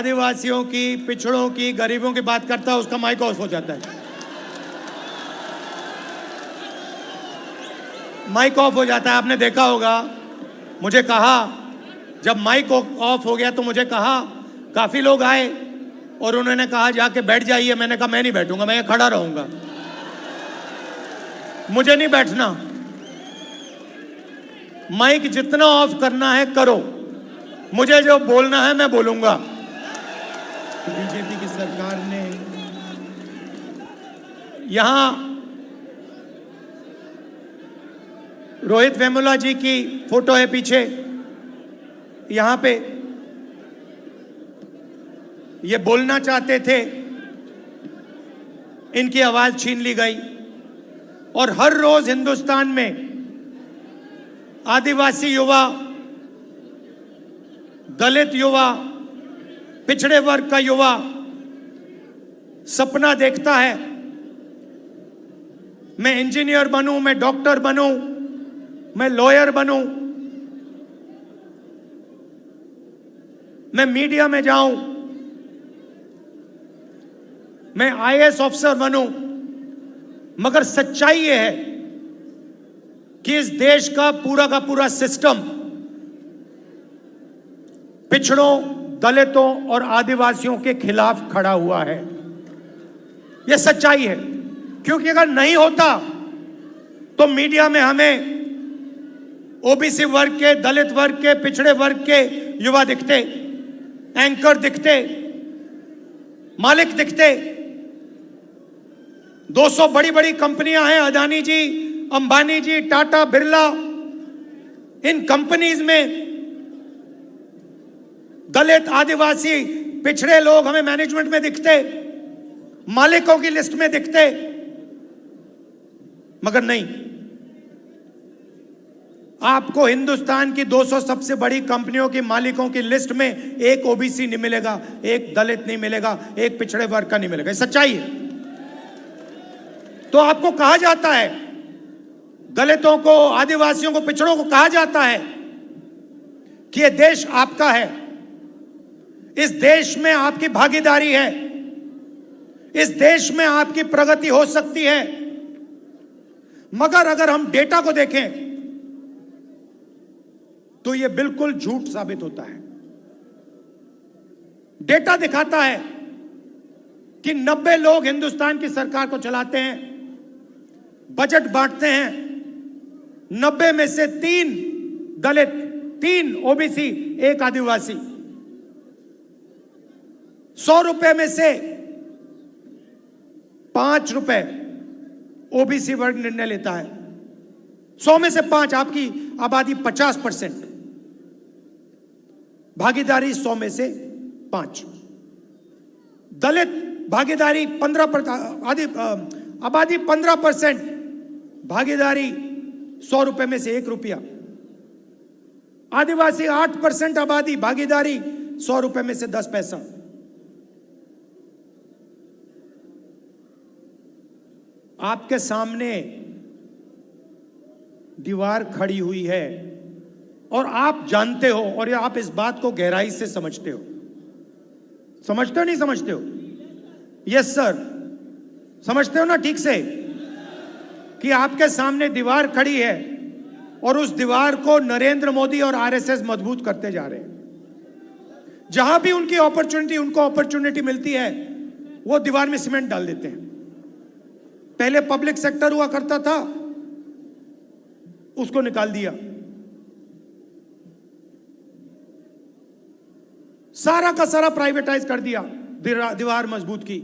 आदिवासियों की, पिछड़ों की, गरीबों की बात करता है उसका माइक ऑफ हो जाता है। माइक ऑफ हो जाता है। आपने देखा होगा, मुझे कहा, जब माइक ऑफ हो गया तो मुझे कहा, काफी लोग आए और उन्होंने कहा जाके बैठ जाइए। मैंने कहा मैं नहीं बैठूंगा, मैं खड़ा रहूंगा, मुझे नहीं बैठना। माइक जितना ऑफ करना है करो, मुझे जो बोलना है मैं बोलूंगा। बीजेपी की सरकार ने यहां रोहित वेमुला जी की फोटो है पीछे, यहां पे ये बोलना चाहते थे, इनकी आवाज छीन ली गई। और हर रोज हिंदुस्तान में आदिवासी युवा, दलित युवा, पिछड़े वर्ग का युवा सपना देखता है, मैं इंजीनियर बनूं, मैं डॉक्टर बनूं, मैं लॉयर बनूं, मैं मीडिया में जाऊं, मैं आईएएस ऑफिसर बनूं। मगर सच्चाई यह है कि इस देश का पूरा सिस्टम पिछड़ों, दलितों और आदिवासियों के खिलाफ खड़ा हुआ है। यह सच्चाई है, क्योंकि अगर नहीं होता तो मीडिया में हमें ओबीसी वर्ग के, दलित वर्ग के, पिछड़े वर्ग के युवा दिखते, एंकर दिखते, मालिक दिखते। 200 बड़ी बड़ी कंपनियां हैं, अदानी जी, अंबानी जी, टाटा, बिरला। इन कंपनीज में दलित, आदिवासी, पिछड़े लोग हमें मैनेजमेंट में दिखते, मालिकों की लिस्ट में दिखते। मगर नहीं, आपको हिंदुस्तान की 200 सबसे बड़ी कंपनियों की मालिकों की लिस्ट में एक ओबीसी नहीं मिलेगा, एक दलित नहीं मिलेगा, एक पिछड़े वर्ग का नहीं मिलेगा। सच्चाई है। तो आपको कहा जाता है, दलितों को, आदिवासियों को, पिछड़ों को कहा जाता है कि यह देश आपका है, इस देश में आपकी भागीदारी है, इस देश में आपकी प्रगति हो सकती है। मगर अगर हम डेटा को देखें तो यह बिल्कुल झूठ साबित होता है। डेटा दिखाता है कि 90 लोग हिंदुस्तान की सरकार को चलाते हैं, बजट बांटते हैं। 90 में से 3 दलित, 3 ओबीसी, 1 आदिवासी। 100 रुपए में से 5 रुपए ओबीसी वर्ग निर्णय लेता है। 100 में से 5, आपकी आबादी 50%, भागीदारी 100 में से 5। दलित भागीदारी 15%, आबादी 15%, भागीदारी 100 रुपए में से 1 रुपया। आदिवासी 8% आबादी, भागीदारी 100 रुपए में से 10 पैसा। आपके सामने दीवार खड़ी हुई है और आप जानते हो, और आप इस बात को गहराई से समझते हो। समझते हो नहीं समझते हो? यस सर, समझते हो ना ठीक से कि आपके सामने दीवार खड़ी है और उस दीवार को नरेंद्र मोदी और आरएसएस मजबूत करते जा रहे हैं। जहां भी उनकी अपॉर्चुनिटी, उनको अपॉर्चुनिटी मिलती है, वो दीवार में सीमेंट डाल देते हैं। पहले पब्लिक सेक्टर हुआ करता था, उसको निकाल दिया, सारा का सारा प्राइवेटाइज कर दिया, दीवार मजबूत की।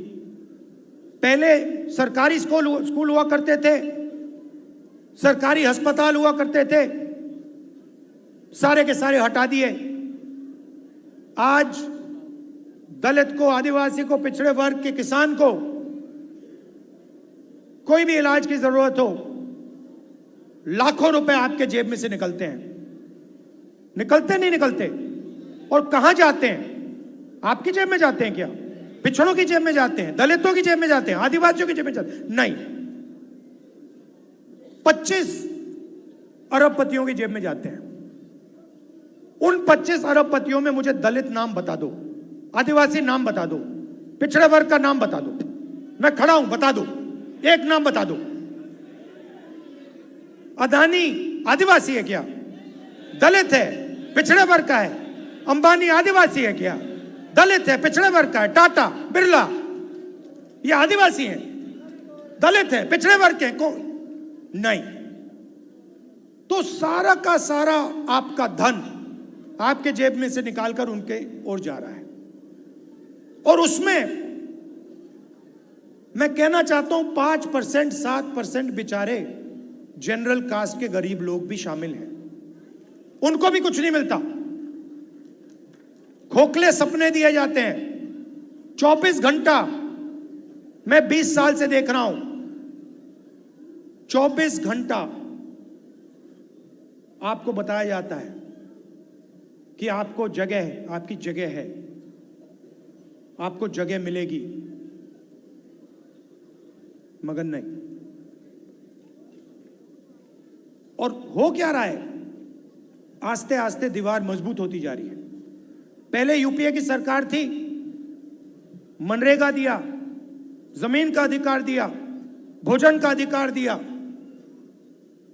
पहले सरकारी स्कूल हुआ करते थे, सरकारी अस्पताल हुआ करते थे, सारे के सारे हटा दिए। आज दलित को, आदिवासी को, पिछड़े वर्ग के किसान को कोई भी इलाज की जरूरत हो, लाखों रुपए आपके जेब में से निकलते हैं। निकलते नहीं निकलते? और कहां जाते हैं? आपकी जेब में जाते हैं क्या? पिछड़ों की जेब में जाते हैं? दलितों की जेब में जाते हैं? आदिवासियों की जेब में जाते हैं? नहीं, 25 अरबपतियों की जेब में जाते हैं। उन 25 अरबपतियों में मुझे दलित नाम बता दो, आदिवासी नाम बता दो, पिछड़े वर्ग का नाम बता दो, मैं खड़ा हूं, बता दो, एक नाम बता दो। अदानी आदिवासी है क्या? दलित है, पिछड़े वर्ग का है। अंबानी आदिवासी है क्या? दलित है, पिछड़े वर्ग का है। टाटा, बिरला, ये आदिवासी हैं, दलित है, पिछड़े वर्ग के नहीं। तो सारा का सारा आपका धन आपके जेब में से निकालकर उनके ओर जा रहा है। और उसमें मैं कहना चाहता हूं 5%, 7% बेचारे जनरल कास्ट के गरीब लोग भी शामिल हैं, उनको भी कुछ नहीं मिलता। खोखले सपने दिए जाते हैं। 24 घंटा मैं 20 साल से देख रहा हूं, 24 घंटा आपको बताया जाता है कि आपको जगह है, आपकी जगह है, आपको जगह मिलेगी, मगर नहीं। और हो क्या रहा है? आस्ते आस्ते दीवार मजबूत होती जा रही है। पहले यूपीए की सरकार थी, मनरेगा दिया, जमीन का अधिकार दिया, भोजन का अधिकार दिया,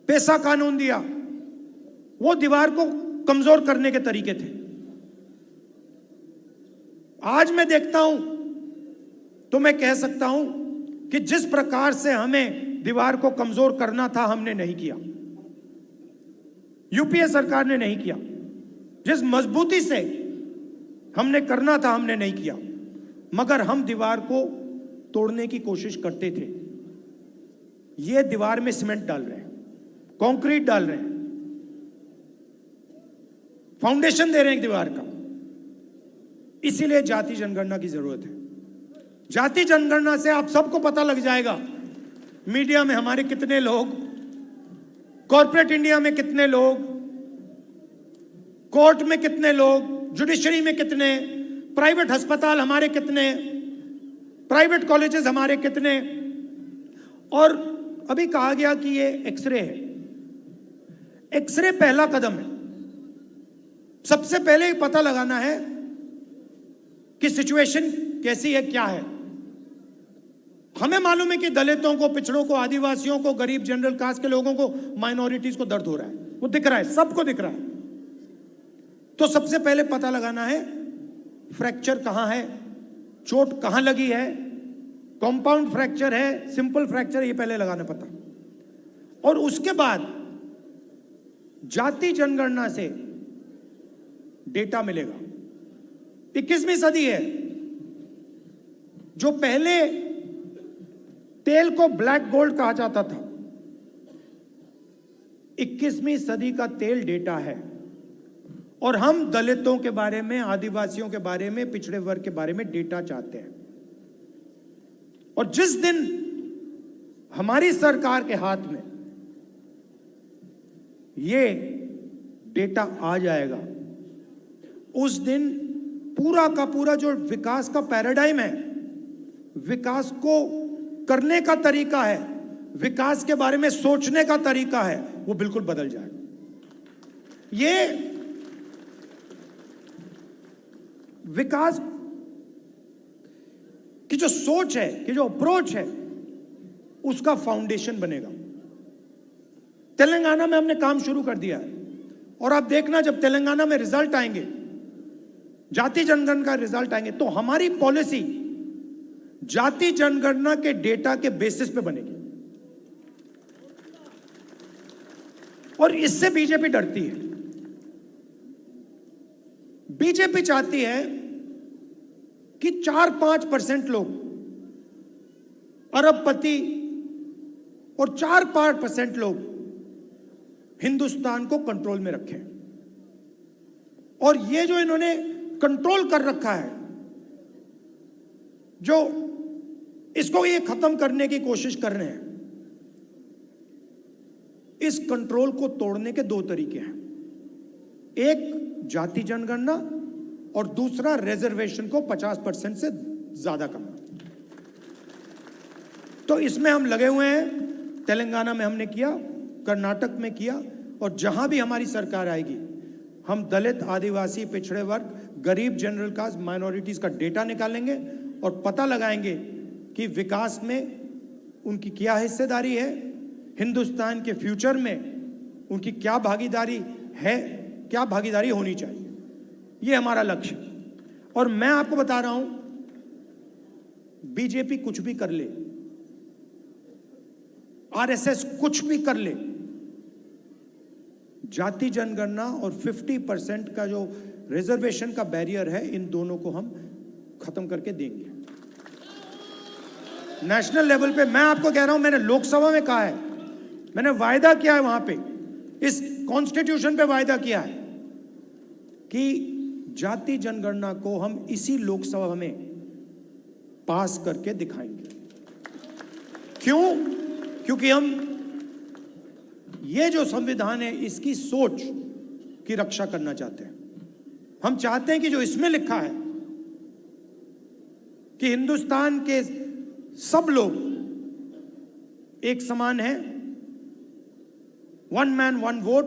पैसा कानून दिया, वो दीवार को कमजोर करने के तरीके थे। आज मैं देखता हूं तो मैं कह सकता हूं कि जिस प्रकार से हमें दीवार को कमजोर करना था, हमने नहीं किया, यूपीए सरकार ने नहीं किया। जिस मजबूती से हमने करना था, हमने नहीं किया, मगर हम दीवार को तोड़ने की कोशिश करते थे। ये दीवार में सीमेंट डाल रहे हैं, कंक्रीट डाल रहे हैं, फाउंडेशन दे रहे हैं दीवार का। इसीलिए जाति जनगणना की जरूरत है। जाति जनगणना से आप सबको पता लग जाएगा, मीडिया में हमारे कितने लोग, कॉर्पोरेट इंडिया में कितने लोग, कोर्ट में कितने लोग, जुडिशरी में कितने, प्राइवेट अस्पताल हमारे कितने, प्राइवेट कॉलेजेस हमारे कितने। और अभी कहा गया कि ये एक्सरे है। एक्सरे पहला कदम है। सबसे पहले पता लगाना है कि सिचुएशन कैसी है, क्या है। हमें मालूम है कि दलितों को, पिछड़ों को, आदिवासियों को, गरीब जनरल कास्ट के लोगों को, माइनॉरिटीज को दर्द हो रहा है, वो दिख रहा है, सबको दिख रहा है। तो सबसे पहले पता लगाना है फ्रैक्चर कहां है, चोट कहां लगी है, कंपाउंड फ्रैक्चर है, सिंपल फ्रैक्चर, ये पहले लगाना पता। और उसके बाद जाति जनगणना से डेटा मिलेगा। 21वीं सदी है। जो पहले तेल को ब्लैक गोल्ड कहा जाता था, 21वीं सदी का तेल डेटा है। और हम दलितों के बारे में, आदिवासियों के बारे में, पिछड़े वर्ग के बारे में डेटा चाहते हैं। और जिस दिन हमारी सरकार के हाथ में ये डेटा आ जाएगा, उस दिन पूरा का पूरा जो विकास का पैराडाइम है, विकास को करने का तरीका है, विकास के बारे में सोचने का तरीका है, वो बिल्कुल बदल जाएगा। ये विकास की जो सोच है, कि जो अप्रोच है, उसका फाउंडेशन बनेगा। तेलंगाना में हमने काम शुरू कर दिया है। और आप देखना, जब तेलंगाना में रिजल्ट आएंगे, जाति जनगणना का रिजल्ट आएंगे, तो हमारी पॉलिसी जाति जनगणना के डेटा के बेसिस पे बनेगी। और इससे बीजेपी डरती है। बीजेपी चाहती है कि 4-5% लोग अरबपति और 4-5% लोग हिंदुस्तान को कंट्रोल में रखें। और ये जो इन्होंने कंट्रोल कर रखा है, जो इसको ये खत्म करने की कोशिश कर रहे हैं, इस कंट्रोल को तोड़ने के 2 तरीके हैं। एक जाति जनगणना और दूसरा रिजर्वेशन को 50% से ज्यादा करना। तो इसमें हम लगे हुए हैं। तेलंगाना में हमने किया, कर्नाटक में किया, और जहां भी हमारी सरकार आएगी हम दलित, आदिवासी, पिछड़े वर्ग, गरीब, जनरल कास्ट, माइनॉरिटीज का डेटा निकालेंगे और पता लगाएंगे कि विकास में उनकी क्या हिस्सेदारी है, हिंदुस्तान के फ्यूचर में उनकी क्या भागीदारी है, क्या भागीदारी होनी चाहिए। ये हमारा लक्ष्य। और मैं आपको बता रहा हूं, बीजेपी कुछ भी कर ले, आरएसएस कुछ भी कर ले, जाति जनगणना और 50% का जो रिजर्वेशन का बैरियर है, इन दोनों को हम खत्म करके देंगे नेशनल लेवल पे। मैं आपको कह रहा हूं, मैंने लोकसभा में कहा है, मैंने वायदा किया है, वहां पे इस कॉन्स्टिट्यूशन पे वायदा किया है कि जाति जनगणना को हम इसी लोकसभा में पास करके दिखाएंगे। क्यों? क्योंकि हम ये जो संविधान है, इसकी सोच की रक्षा करना चाहते हैं। हम चाहते हैं कि जो इसमें लिखा है कि हिंदुस्तान के सब लोग एक समान हैं, one man one vote,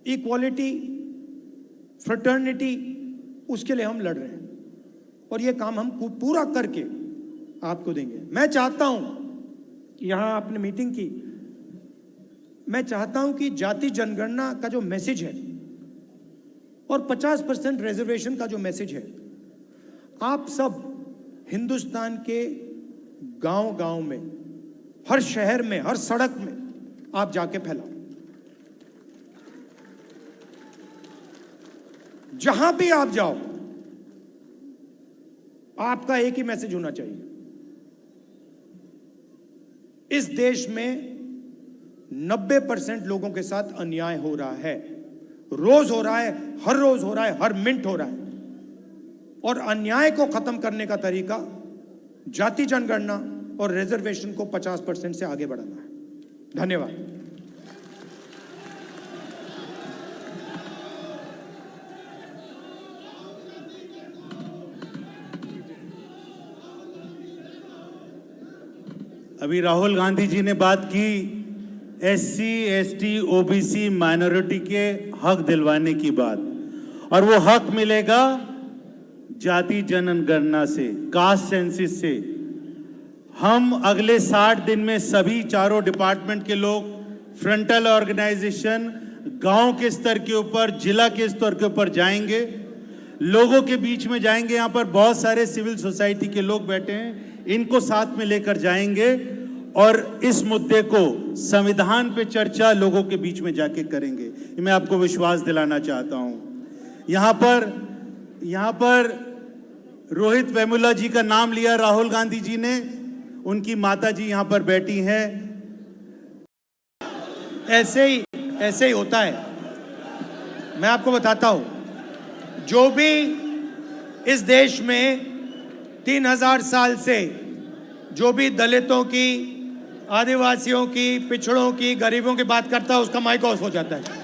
equality, fraternity, उसके लिए हम लड़ रहे हैं और ये काम हम पूरा करके आपको देंगे। मैं चाहता हूं, यहां आपने मीटिंग की, मैं चाहता हूं कि जाति जनगणना का जो मैसेज है और 50% रिजर्वेशन का जो मैसेज है, आप सब हिंदुस्तान के गांव-गांव में, हर शहर में, हर सड़क में आप जाके फैलाओ। जहां भी आप जाओ, आपका एक ही मैसेज होना चाहिए, इस देश में 90% लोगों के साथ अन्याय हो रहा है, रोज हो रहा है, हर रोज हो रहा है, हर मिनट हो रहा है। और अन्याय को खत्म करने का तरीका जाति जनगणना और रिजर्वेशन को 50% से आगे बढ़ाना है। धन्यवाद। अभी राहुल गांधी जी ने बात की SC, ST, OBC माइनॉरिटी के हक दिलवाने की बात, और वो हक मिलेगा जाति जनगणना से, कास्ट सेंसिस से। हम अगले 60 दिन में सभी चारों डिपार्टमेंट के लोग, फ्रंटल ऑर्गेनाइजेशन, गांव के स्तर के ऊपर, जिला के स्तर के ऊपर जाएंगे, लोगों के बीच में जाएंगे। यहाँ पर बहुत सारे सिविल सोसाइटी के लोग बैठे हैं, इनको साथ में लेकर जाएंगे और इस मुद्दे को संविधान पे चर्चा लोगों के बीच में जाके करेंगे। मैं आपको विश्वास दिलाना चाहता हूं। यहाँ पर रोहित वेमुला जी का नाम लिया राहुल गांधी जी ने, उनकी माता जी यहाँ पर बैठी हैं। ऐसे ही होता है। मैं आपको बताता हूं, जो भी इस देश में 3000 साल से जो भी दलितों की, आदिवासियों की, पिछड़ों की, गरीबों की बात करता है, उसका माइक ऑफ हो जाता है।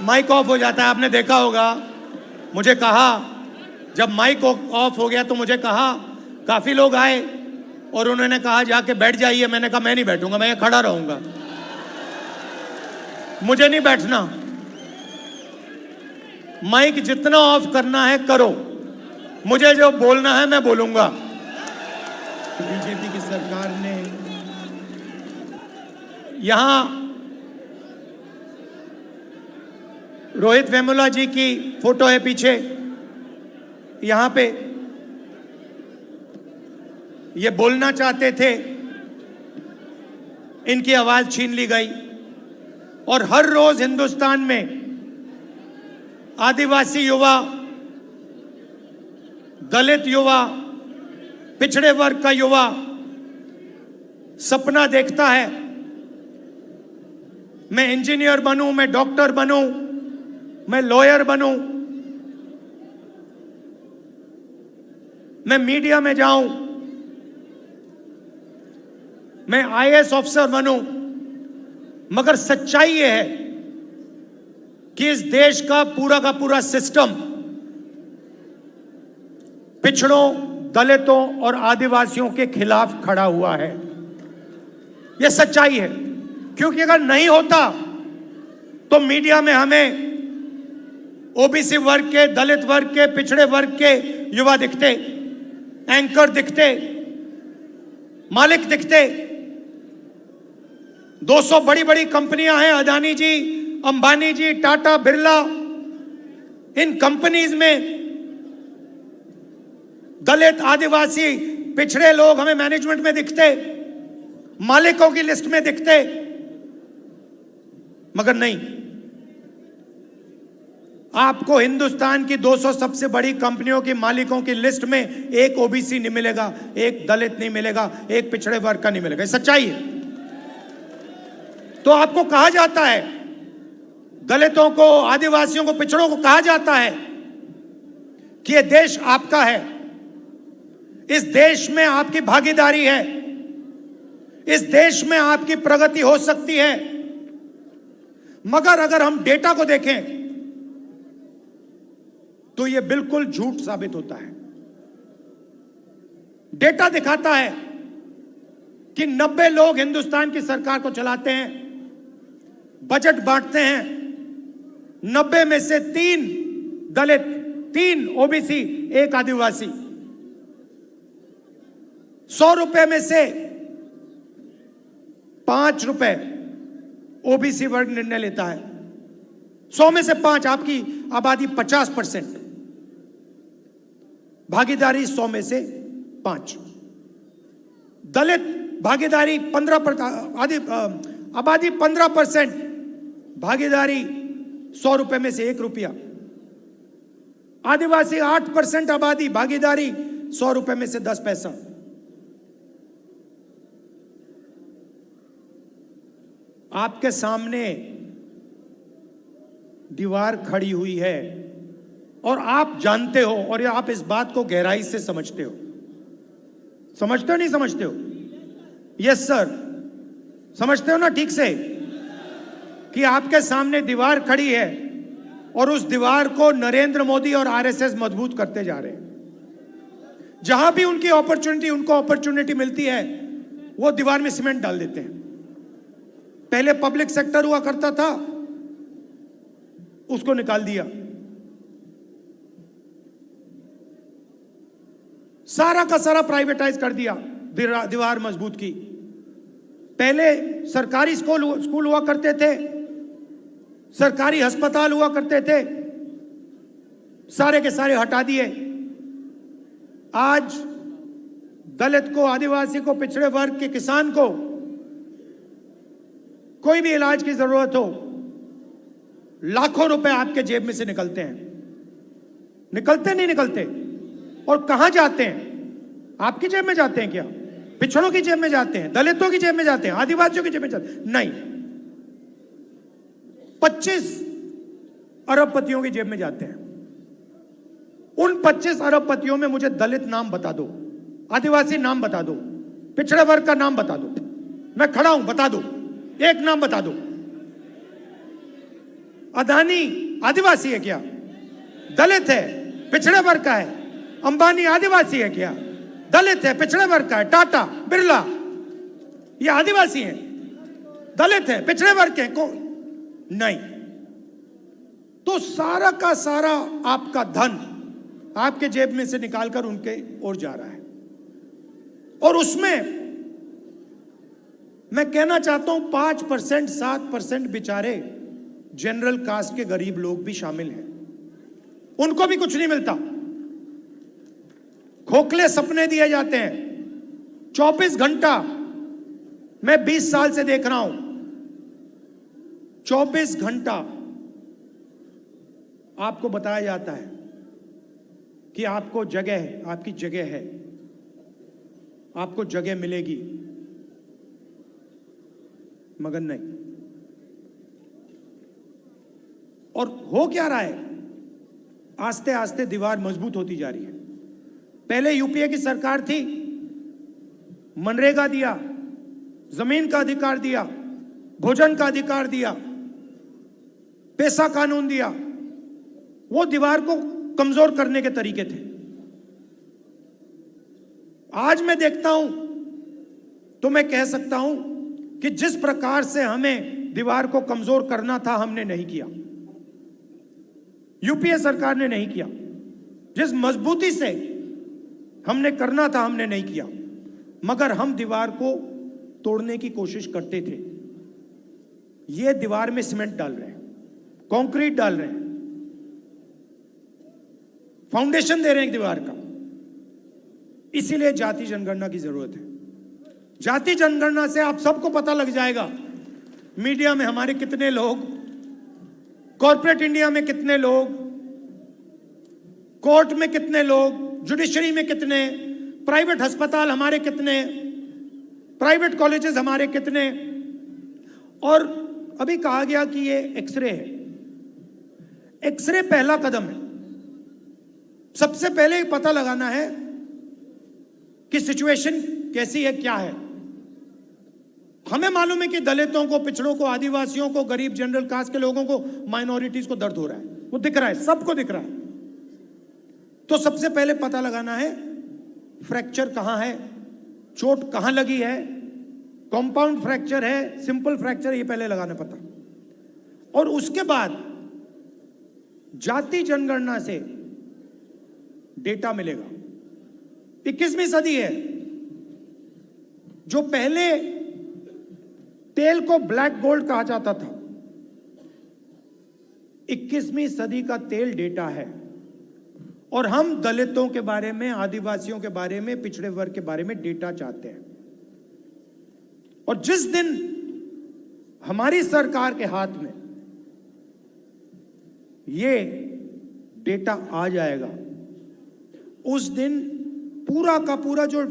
माइक ऑफ हो जाता है। आपने देखा होगा, मुझे कहा, जब माइक ऑफ हो गया तो मुझे कहा, काफी लोग आए और उन्होंने कहा जाके बैठ जाइए। मैंने कहा मैं नहीं बैठूंगा, मैं खड़ा रहूंगा, मुझे नहीं बैठना। माइक जितना ऑफ करना है करो, मुझे जो बोलना है मैं बोलूंगा। बीजेपी की सरकार ने यहां रोहित वेमुला जी की फोटो है पीछे, यहां पे ये बोलना चाहते थे, इनकी आवाज छीन ली गई। और हर रोज हिंदुस्तान में आदिवासी युवा, दलित युवा, पिछड़े वर्ग का युवा सपना देखता है, मैं इंजीनियर बनूं, मैं डॉक्टर बनूं, मैं लॉयर बनूं, मैं मीडिया में जाऊं, मैं IAS ऑफिसर बनूं। मगर सच्चाई यह है कि इस देश का पूरा सिस्टम पिछड़ों, दलितों और आदिवासियों के खिलाफ खड़ा हुआ है। यह सच्चाई है। क्योंकि अगर नहीं होता तो मीडिया में हमें ओबीसी वर्ग के, दलित वर्ग के, पिछड़े वर्ग के युवा दिखते, एंकर दिखते, मालिक दिखते। 200 बड़ी बड़ी कंपनियां हैं, अदानी जी, अंबानी जी, टाटा, बिरला। इन कंपनीज में दलित, आदिवासी, पिछड़े लोग हमें मैनेजमेंट में दिखते, मालिकों की लिस्ट में दिखते, मगर नहीं। आपको हिंदुस्तान की 200 सबसे बड़ी कंपनियों की मालिकों की लिस्ट में एक ओबीसी नहीं मिलेगा, एक दलित नहीं मिलेगा, एक पिछड़े वर्ग का नहीं मिलेगा। सच्चाई है। तो आपको कहा जाता है, दलितों को, आदिवासियों को, पिछड़ों को कहा जाता है कि यह देश आपका है, इस देश में आपकी भागीदारी है, इस देश में आपकी प्रगति हो सकती है। मगर अगर हम डेटा को देखें तो यह बिल्कुल झूठ साबित होता है। डेटा दिखाता है कि 90 लोग हिंदुस्तान की सरकार को चलाते हैं, बजट बांटते हैं। 90 में से 3 दलित, 3 ओबीसी, 1 आदिवासी। 100 रुपए में से 5 रुपए ओबीसी वर्ग निर्णय लेता है। 100 में से 5, आपकी आबादी 50%, भागीदारी 100 में से 5। दलित भागीदारी 15%, आबादी 15%, भागीदारी 100 रुपए में से 1 रुपया। आदिवासी 8% आबादी, भागीदारी 100 रुपए में से 10 पैसा। आपके सामने दीवार खड़ी हुई है और आप जानते हो, और आप इस बात को गहराई से समझते हो। समझते हो नहीं समझते हो? यस सर, समझते हो ना ठीक से कि आपके सामने दीवार खड़ी है और उस दीवार को नरेंद्र मोदी और आरएसएस मजबूत करते जा रहे हैं। जहां भी उनकी अपॉर्चुनिटी, उनको अपॉर्चुनिटी मिलती है, वो दीवार में सीमेंट डाल देते हैं। पहले पब्लिक सेक्टर हुआ करता था, उसको निकाल दिया। सारा का सारा प्राइवेटाइज कर दिया, दीवार मजबूत की। पहले सरकारी स्कूल हुआ करते थे, सरकारी अस्पताल हुआ करते थे, सारे के सारे हटा दिए। आज दलित को, आदिवासी को, पिछड़े वर्ग के किसान को कोई भी इलाज की जरूरत हो, लाखों रुपए आपके जेब में से निकलते हैं। निकलते नहीं निकलते? और कहां जाते हैं? आपकी जेब में जाते हैं क्या? पिछड़ों की जेब में जाते हैं? दलितों की जेब में जाते हैं? आदिवासियों की जेब में जाते हैं? नहीं, 25 अरबपतियों की जेब में जाते हैं। उन 25 अरबपतियों में मुझे दलित नाम बता दो, आदिवासी नाम बता दो, पिछड़े वर्ग का नाम बता दो। मैं खड़ा हूं, बता दो, एक नाम बता दो। अदानी आदिवासी है क्या? दलित है, पिछड़े वर्ग का है। अंबानी आदिवासी है क्या? दलित है, पिछड़े वर्ग का है। टाटा, बिरला, ये आदिवासी हैं, दलित है, पिछड़े वर्ग के को नहीं। तो सारा का सारा आपका धन आपके जेब में से निकालकर उनके ओर जा रहा है। और उसमें मैं कहना चाहता हूं 5%, 7% बेचारे जनरल कास्ट के गरीब लोग भी शामिल हैं। उनको भी कुछ नहीं मिलता, खोखले सपने दिए जाते हैं। 24 घंटा मैं 20 साल से देख रहा हूं, 24 घंटा आपको बताया जाता है कि आपको जगह है, आपकी जगह है, आपको जगह मिलेगी, मगर नहीं। और हो क्या रहा है? आस्ते आस्ते दीवार मजबूत होती जा रही है। पहले यूपीए की सरकार थी, मनरेगा दिया, जमीन का अधिकार दिया, भोजन का अधिकार दिया, पैसा कानून दिया। वो दीवार को कमजोर करने के तरीके थे। आज मैं देखता हूं तो मैं कह सकता हूं कि जिस प्रकार से हमें दीवार को कमजोर करना था हमने नहीं किया, यूपीए सरकार ने नहीं किया। जिस मजबूती से हमने करना था हमने नहीं किया, मगर हम दीवार को तोड़ने की कोशिश करते थे। ये दीवार में सीमेंट डाल रहे हैं, कंक्रीट डाल रहे हैं, फाउंडेशन दे रहे हैं दीवार का। इसीलिए जाति जनगणना की जरूरत है। जाति जनगणना से आप सबको पता लग जाएगा मीडिया में हमारे कितने लोग, कॉर्पोरेट इंडिया में कितने लोग, कोर्ट में कितने लोग, जुडिशरी में कितने, प्राइवेट अस्पताल हमारे कितने, प्राइवेट कॉलेजेस हमारे कितने। और अभी कहा गया कि ये एक्सरे है। एक्सरे पहला कदम है। सबसे पहले पता लगाना है कि सिचुएशन कैसी है, क्या है। हमें मालूम है कि दलितों को, पिछड़ों को, आदिवासियों को, गरीब जनरल कास्ट के लोगों को, माइनॉरिटीज को दर्द हो रहा है, वो दिख रहा है, सबको दिख रहा है। तो सबसे पहले पता लगाना है फ्रैक्चर कहां है, चोट कहां लगी है, कंपाउंड फ्रैक्चर है, सिंपल फ्रैक्चर, ये पहले लगाना पता। और उसके बाद जाति जनगणना से डेटा मिलेगा। 21वीं सदी है। जो पहले तेल को ब्लैक गोल्ड कहा जाता था, 21वीं सदी का तेल डेटा है। और हम दलितों के बारे में, आदिवासियों के बारे में, पिछड़े वर्ग के बारे में डेटा चाहते हैं। और जिस दिन हमारी सरकार के हाथ में ये डेटा आ जाएगा, उस दिन पूरा का पूरा जो